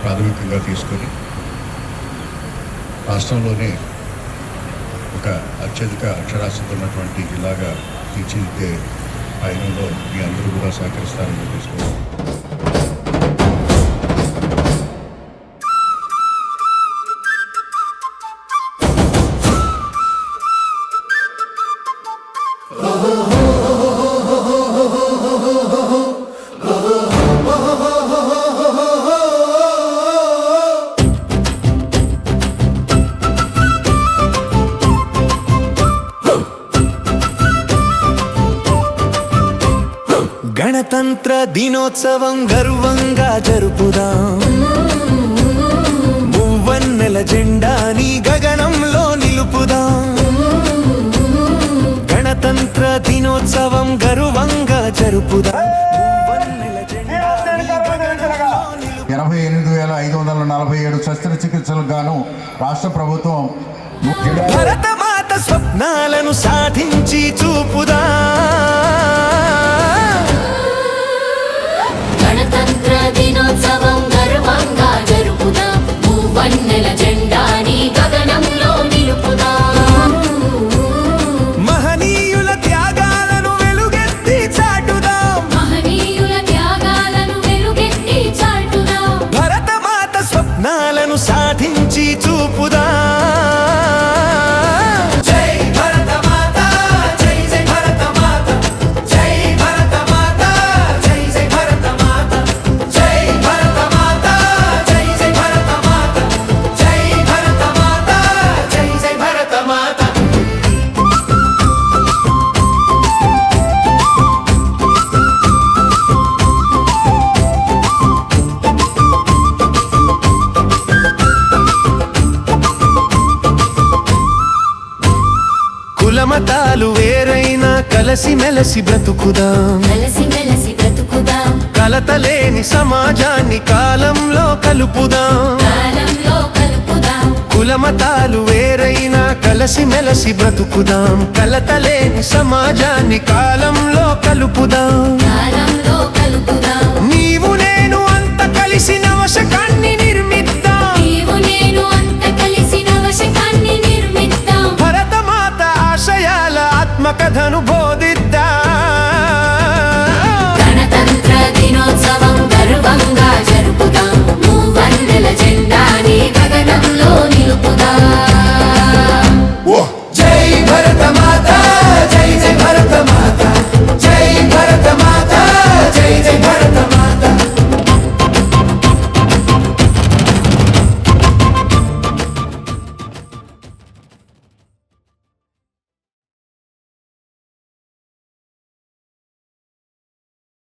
ప్రాథమికంగా తీసుకొని రాష్ట్రంలోనే ఒక అత్యధిక అక్షరాస్యత ఉన్నటువంటి జిల్లాగా తీర్చిదిద్దే ఆయనలో మీ అందరూ కూడా సహకరిస్తారని తెలుసుకోవాలి. గణతంత్ర దినోత్సవం గర్వంగా జరుపుదాం. మువ్వన్నెల జెండాని గగనంలో నిలుపుదాం. గణతంత్ర దినోత్సవం గర్వంగా జరుపుదాం. 88,547 శస్త్రచికిత్సలకు గాను రాష్ట్ర ప్రభుత్వం భరతమాత స్వప్నాలను సాధించి చూపుదా. గణతంత్ర దినోత్సవం గర్వంగా జరుపుదాం. మూవన్నెల జెండాని గగనంలో నిలుపుదాం. మహనీయుల త్యాగాలను వెలుగెత్తి చాటుదాం. మహనీయుల త్యాగాలను వెలుగెత్తి చాటుదాం. భరతమాత స్వప్నాలను సాధించి చూపుదా. కులమతాలు వేరైనా కలిసి మెలసి బ్రతుకుదాం. కలిసిమెలసి బ్రతుకుదాం. కలతలేని సమాజాన్ని కాలంలో కలుపుదాం. కాలంలో కలుపుదాం. కులమతాలు వేరైనా కలిసి మెలసి బ్రతుకుదాం. కలతలేని సమాజాన్ని కాలంలో కలుపుదాం. కాలంలో కలుపుదాం. నీవు నేను అంత కలిసి నవశకాన్ని నిర్మిద్దాం. నీవు నేను అంత కలిసి నవశకాన్ని నిర్మిద్దాం. భరతమాత ఆశయాల ఆత్మకథను